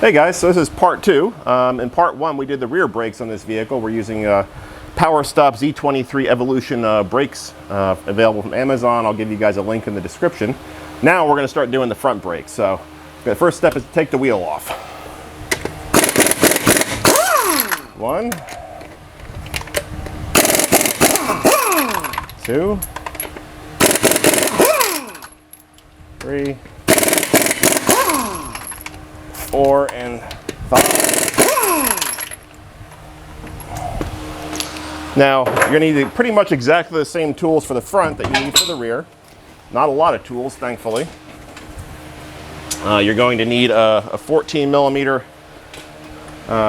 Hey guys, so this is part two. In part one, we did the rear brakes on this vehicle. We're using Power Stop Z23 Evolution brakes available from Amazon. I'll give you guys a link in the description. Now we're going to start doing the front brakes. So the first step is to take the wheel off. 1, 2, 3, 4, and 5. Now, you're going to need pretty much exactly the same tools for the front that you need for the rear. Not a lot of tools, thankfully. You're going to need a 14 millimeter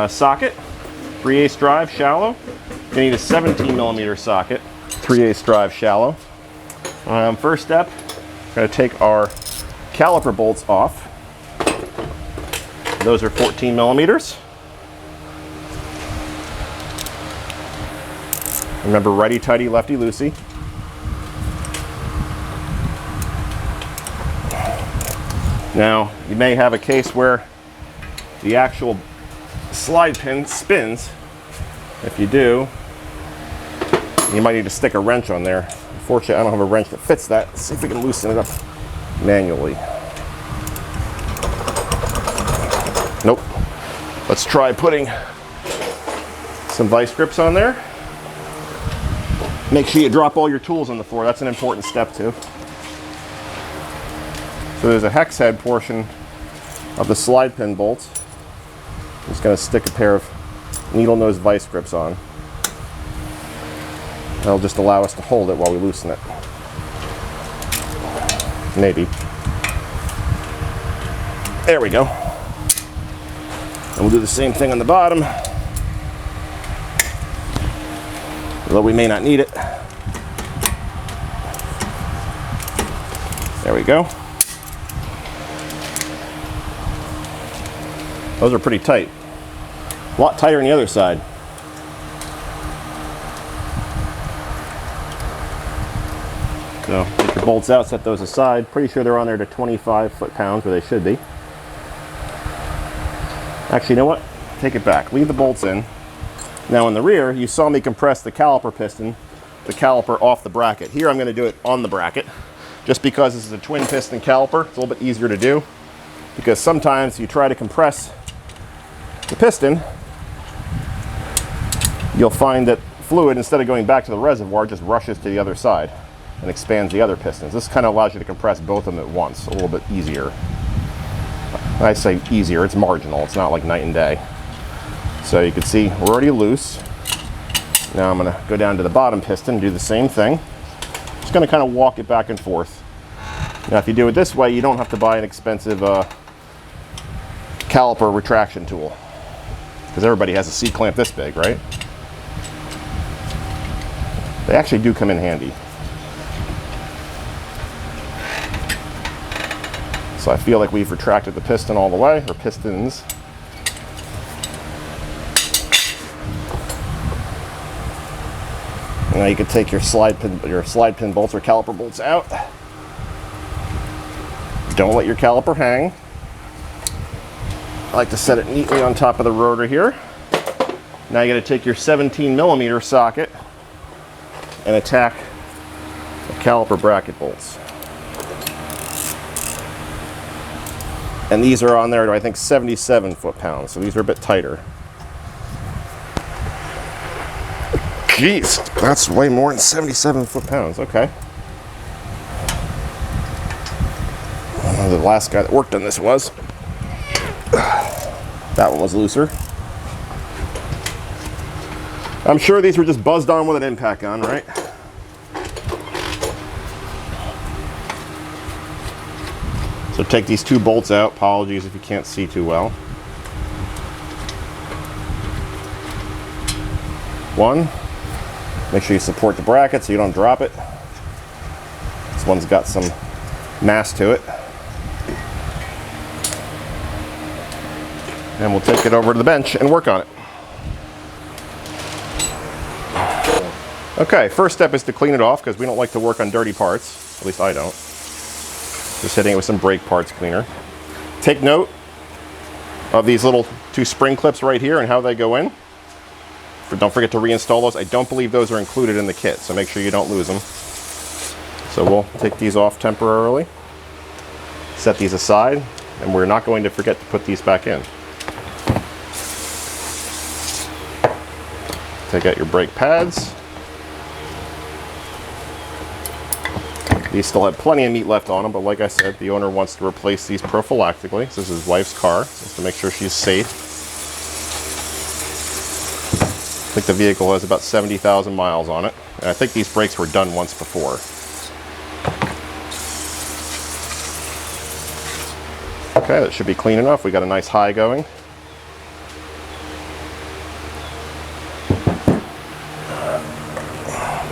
socket, 3/8 drive, shallow. You're going to need a 17 millimeter socket, 3/8 drive, shallow. First step, we're going to take our caliper bolts off. Those are 14 millimeters. Remember, righty tighty, lefty loosey. Now, you may have a case where the actual slide pin spins. If you do, you might need to stick a wrench on there. Unfortunately, I don't have a wrench that fits that. Let's see if we can loosen it up manually. Nope. Let's try putting some vice grips on there. Make sure you drop all your tools on the floor. That's an important step too. So there's a hex head portion of the slide pin bolts. I'm just going to stick a pair of needle nose vice grips on. That'll just allow us to hold it while we loosen it. Maybe. There we go. And we'll do the same thing on the bottom, although we may not need it. There we go. Those are pretty tight. A lot tighter on the other side. So take your bolts out, set those aside. Pretty sure they're on there to 25 foot-pounds, where they should be. Actually, you know what? Take it back. Leave the bolts in. Now in the rear, you saw me compress the caliper piston, the caliper off the bracket. Here I'm going to do it on the bracket, just because this is a twin piston caliper. It's a little bit easier to do, because sometimes you try to compress the piston, you'll find that fluid, instead of going back to the reservoir, just rushes to the other side and expands the other pistons. This kind of allows you to compress both of them at once, a little bit easier. I say easier, it's marginal. It's not like night and day. So you can see we're already loose. Now I'm going to go down to the bottom piston and do the same thing. Just going to kind of walk it back and forth. Now if you do it this way, you don't have to buy an expensive caliper retraction tool, because everybody has a C-clamp this big, right? They actually do come in handy. So I feel like we've retracted the piston all the way, or pistons. Now you can take your slide pin bolts or caliper bolts out. Don't let your caliper hang. I like to set it neatly on top of the rotor here. Now you got to take your 17 millimeter socket and attack the caliper bracket bolts. And these are on there to, I think, 77 foot-pounds, so these are a bit tighter. Jeez, that's way more than 77 foot-pounds. Okay. I don't know who the last guy that worked on this was. That one was looser. I'm sure these were just buzzed on with an impact gun, right? So take these two bolts out. Apologies if you can't see too well. One, make sure you support the bracket so you don't drop it. This one's got some mass to it. And we'll take it over to the bench and work on it. Okay, first step is to clean it off, because we don't like to work on dirty parts. At least I don't. Just hitting it with some brake parts cleaner. Take note, of these little 2 spring clips right here and how they go in. Don't forget to reinstall those. I don't believe those are included in the kit, so make sure you don't lose them. So we'll take these off temporarily, set these aside, and we're not going to forget to put these back in. Take out your brake pads. These still have plenty of meat left on them, but like I said, the owner wants to replace these prophylactically. This is his wife's car, just to make sure she's safe. I think the vehicle has about 70,000 miles on it, and I think these brakes were done once before. Okay, that should be clean enough. We got a nice high going.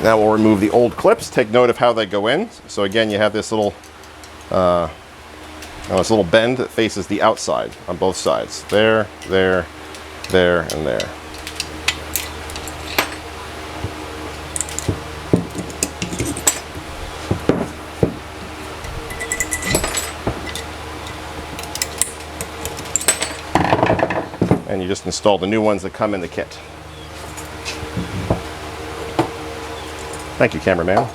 Now we'll remove the old clips. Take note of how they go in. So again, you have this little bend that faces the outside on both sides. There, there, there, and there. And you just install the new ones that come in the kit. Thank you, cameraman.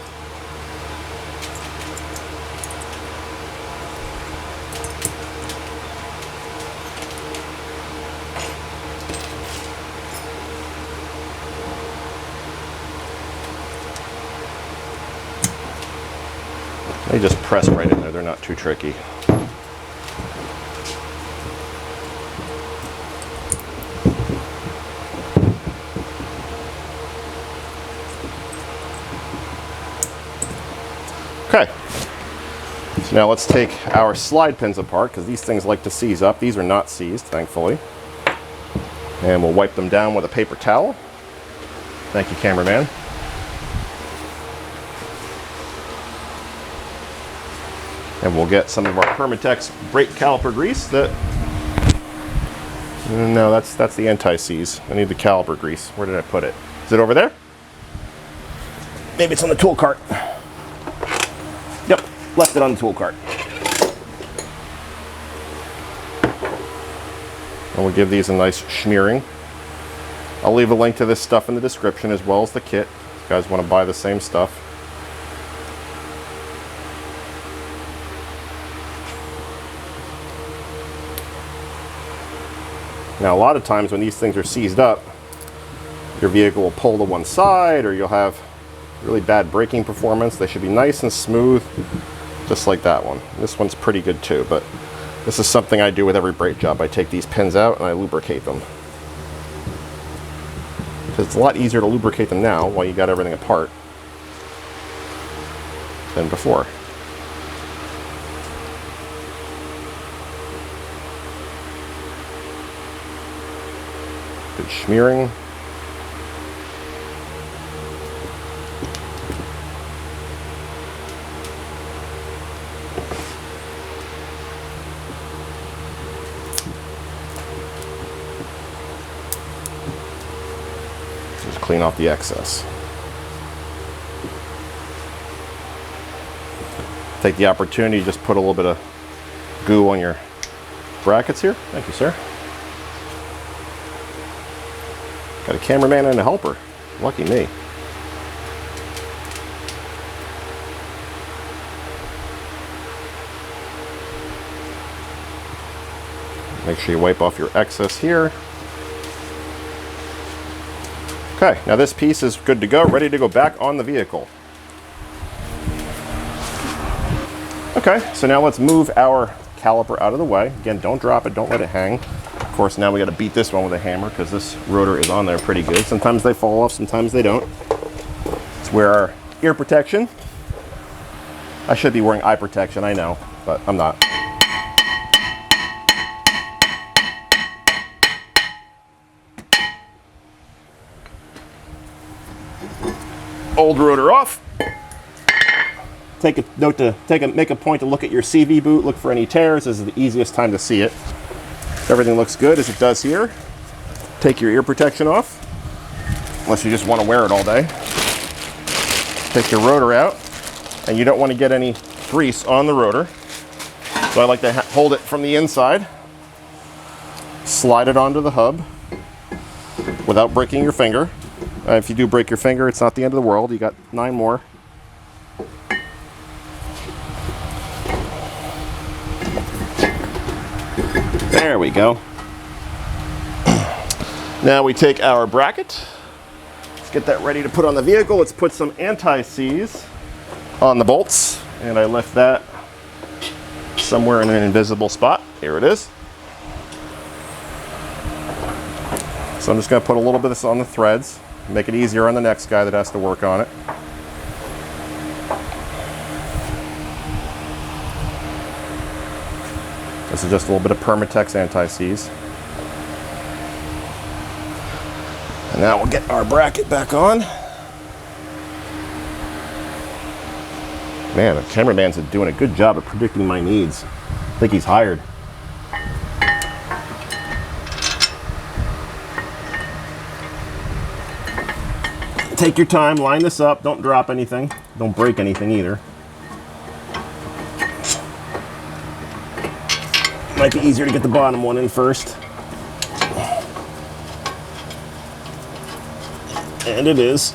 They just press right in there. They're not too tricky. Okay, so now let's take our slide pins apart, because these things like to seize up. These are not seized, thankfully. And we'll wipe them down with a paper towel. Thank you, cameraman. And we'll get some of our Permatex brake caliper grease that... No, that's the anti-seize. I need the caliper grease. Where did I put it? Is it over there? Maybe it's on the tool cart. Yep, left it on the tool cart. And we'll give these a nice smearing. I'll leave a link to this stuff in the description as well as the kit. If you guys want to buy the same stuff. Now a lot of times when these things are seized up, your vehicle will pull to one side, or you'll have really bad braking performance. They should be nice and smooth, just like that one. This one's pretty good too, but this is something I do with every brake job. I take these pins out and I lubricate them. Because it's a lot easier to lubricate them now while you got everything apart than before. Good smearing. Just clean off the excess. Take the opportunity to just put a little bit of goo on your brackets here. Thank you, sir. Got a cameraman and a helper. Lucky me. Make sure you wipe off your excess here. Okay, now this piece is good to go, ready to go back on the vehicle. Okay, so now let's move our caliper out of the way. Again, don't drop it, don't let it hang. Of course, now we got to beat this one with a hammer because this rotor is on there pretty good. Sometimes they fall off, sometimes they don't. Let's wear our ear protection. I should be wearing eye protection, I know, but I'm not. Old rotor off. Make a point to look at your CV boot, look for any tears. This is the easiest time to see it. Everything looks good as it does here. Take your ear protection off, unless you just want to wear it all day. Take your rotor out, and you don't want to get any grease on the rotor. So I like to hold it from the inside. slide it onto the hub without breaking your finger. If you do break your finger, it's not the end of the world. You got 9 more. There we go. Now we take our bracket. Let's get that ready to put on the vehicle. Let's put some anti-seize on the bolts. And I left that somewhere in an invisible spot. Here it is. So I'm just going to put a little bit of this on the threads. Make it easier on the next guy that has to work on it. This is just a little bit of Permatex anti-seize. And now we'll get our bracket back on. Man, the cameraman's doing a good job of predicting my needs. I think he's hired. Take your time, line this up, don't drop anything, don't break anything either. Might be easier to get the bottom one in first. And it is.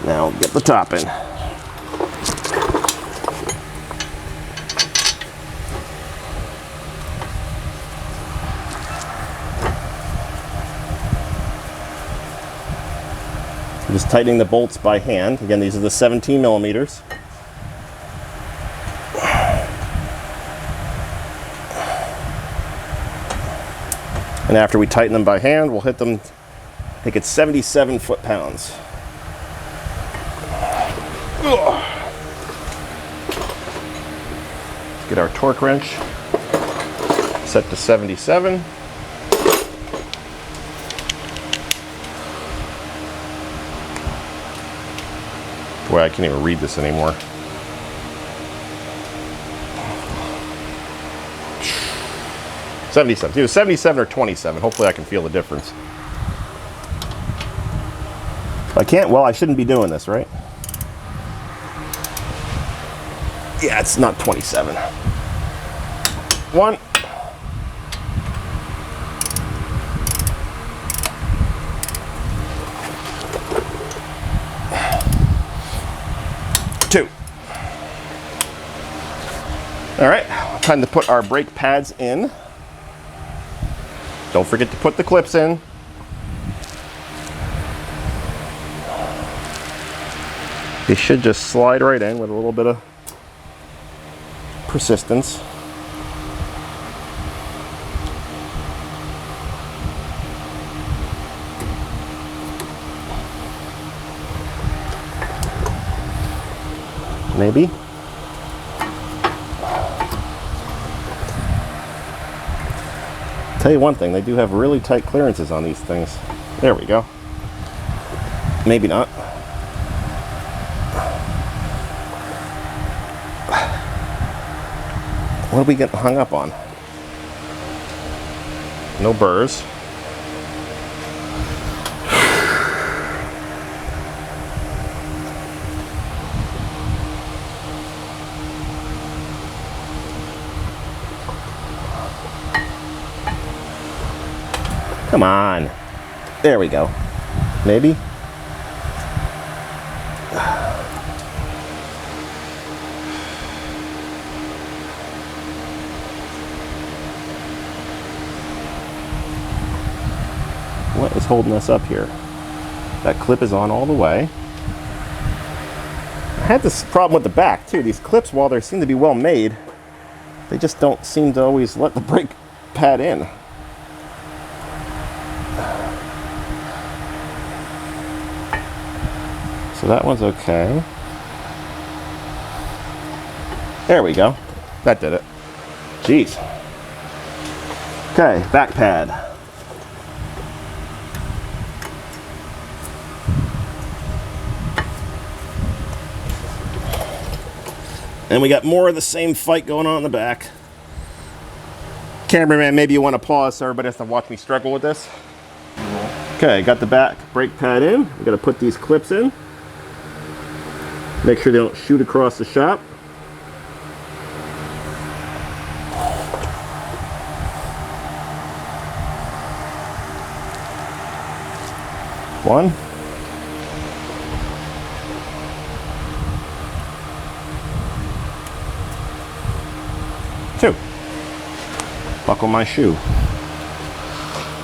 Now get the top in. I'm just tightening the bolts by hand. Again, these are the 17 millimeters. And after we tighten them by hand, we'll hit them, I think it's 77 foot-pounds. Let's get our torque wrench set to 77. Boy, I can't even read this anymore. It's either 77 or 27. Hopefully I can feel the difference. If I can't, well, I shouldn't be doing this, right? Yeah, it's not 27. 1. 2. All right, time to put our brake pads in. Don't forget to put the clips in. They should just slide right in with a little bit of persistence. Maybe. Tell you one thing, they do have really tight clearances on these things. There we go. Maybe not. What are we getting hung up on? No burrs. Come on. There we go. Maybe. What is holding us up here? That clip is on all the way. I had this problem with the back too. These clips, while they seem to be well made, they just don't seem to always let the brake pad in. So that one's okay. There we go. That did it. Jeez. Okay, back pad. And we got more of the same fight going on in the back. Cameraman, maybe you want to pause so everybody has to watch me struggle with this. Okay, got the back brake pad in. We got to put these clips in. Make sure they don't shoot across the shop. 1. 2. Buckle my shoe.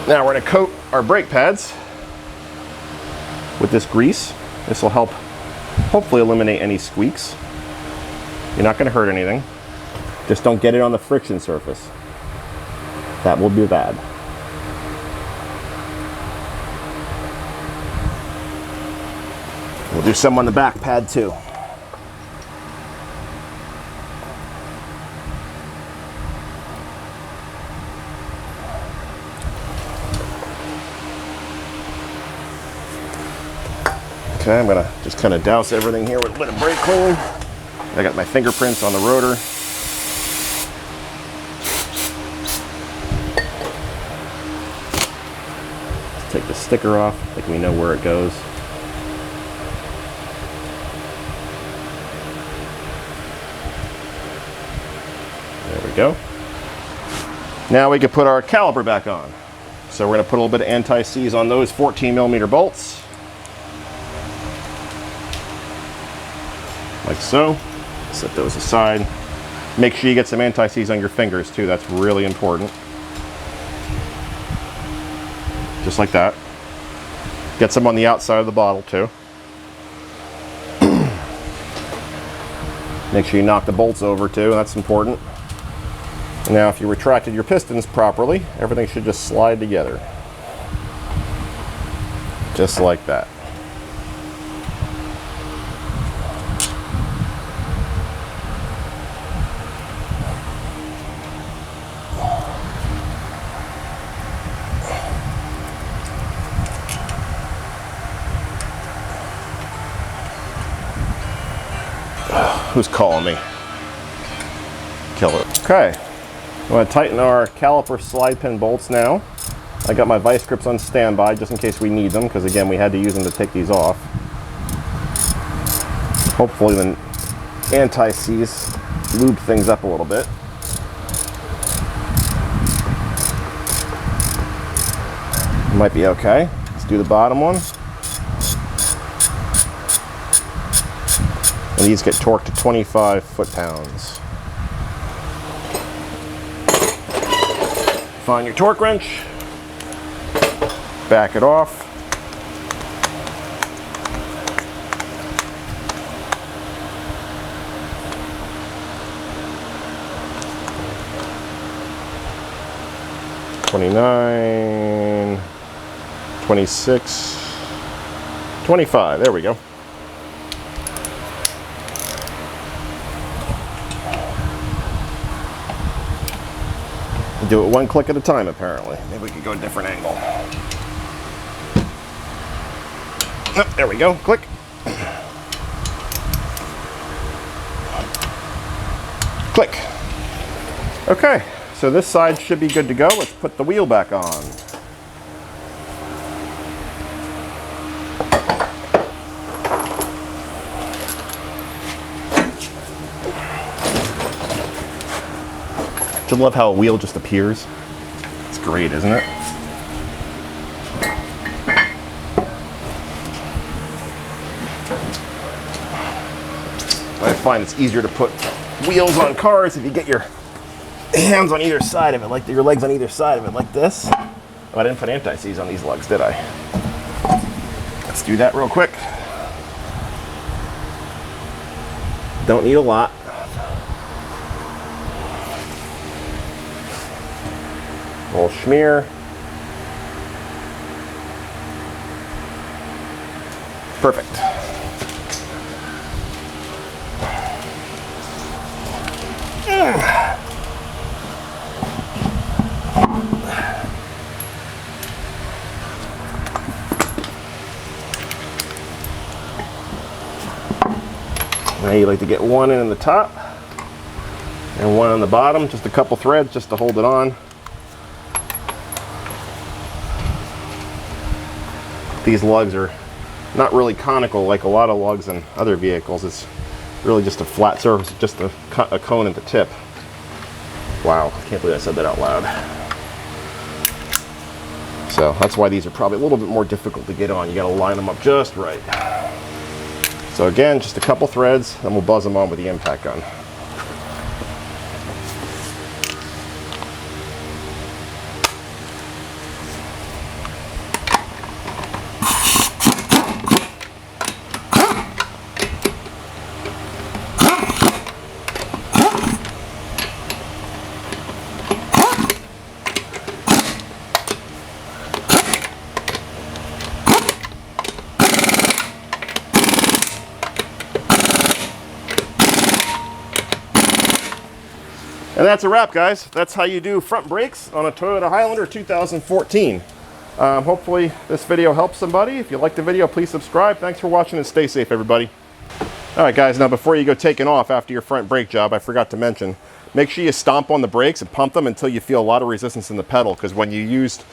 Now we're going to coat our brake pads with this grease. This will help hopefully eliminate any squeaks. You're not going to hurt anything. Just don't get it on the friction surface. That will be bad. We'll do some on the back pad too. Okay, I'm gonna just kind of douse everything here with a bit of brake clean. I got my fingerprints on the rotor. Let's take the sticker off, like we know where it goes. There we go. Now we can put our caliper back on. So we're gonna put a little bit of anti-seize on those 14mm bolts. Like so. Set those aside. Make sure you get some anti-seize on your fingers too. That's really important. Just like that. Get some on the outside of the bottle too. Make sure you knock the bolts over too. That's important. Now if you retracted your pistons properly, everything should just slide together. Just like that. Who's calling me? Killer. Okay, I'm going to tighten our caliper slide pin bolts now. I got my vice grips on standby just in case we need them, because again we had to use them to take these off. Hopefully the anti-seize lube things up a little bit. Might be okay. Let's do the bottom one. And these get torqued to 25 foot-pounds. Find your torque wrench. Back it off. $29, $26, $25. There we go. Do it one click at a time, apparently. Maybe we could go a different angle. Oh, there we go. Click. Click. Okay, so this side should be good to go. Let's put the wheel back on. I love how a wheel just appears. It's great, isn't it? I find it's easier to put wheels on cars if you get your hands on either side of it, like your legs on either side of it, like this. Oh, I didn't put anti-seize on these lugs, did I? Let's do that real quick. Don't need a lot. Little schmear. Perfect. Now you like to get one in the top and one on the bottom, just a couple threads just to hold it on. These lugs are not really conical like a lot of lugs in other vehicles. It's really just a flat surface, just a cone at the tip. Wow, I can't believe I said that out loud. So that's why these are probably a little bit more difficult to get on. You got to line them up just right. So again, just a couple threads, and we'll buzz them on with the impact gun. And that's a wrap, guys. That's how you do front brakes on a Toyota Highlander 2014. Hopefully this video helps somebody. If you like the video, please subscribe. Thanks for watching and stay safe, everybody. All right, guys, now before you go taking off after your front brake job, I forgot to mention, make sure you stomp on the brakes and pump them until you feel a lot of resistance in the pedal, because when you used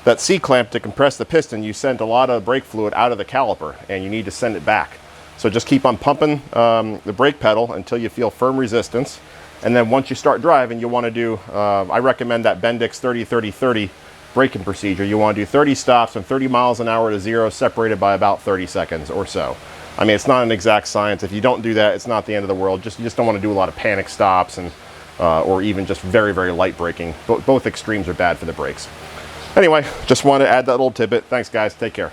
that C-clamp to compress the piston, you sent a lot of brake fluid out of the caliper, and you need to send it back. So just keep on pumping the brake pedal until you feel firm resistance. And then once you start driving, you want to do, I recommend that Bendix 30-30-30 braking procedure. You want to do 30 stops and 30 miles an hour to 0, separated by about 30 seconds or so. I mean, it's not an exact science. If you don't do that, it's not the end of the world. You just don't want to do a lot of panic stops and or even just very, very light braking. Both extremes are bad for the brakes. Anyway, just want to add that little tidbit. Thanks, guys. Take care.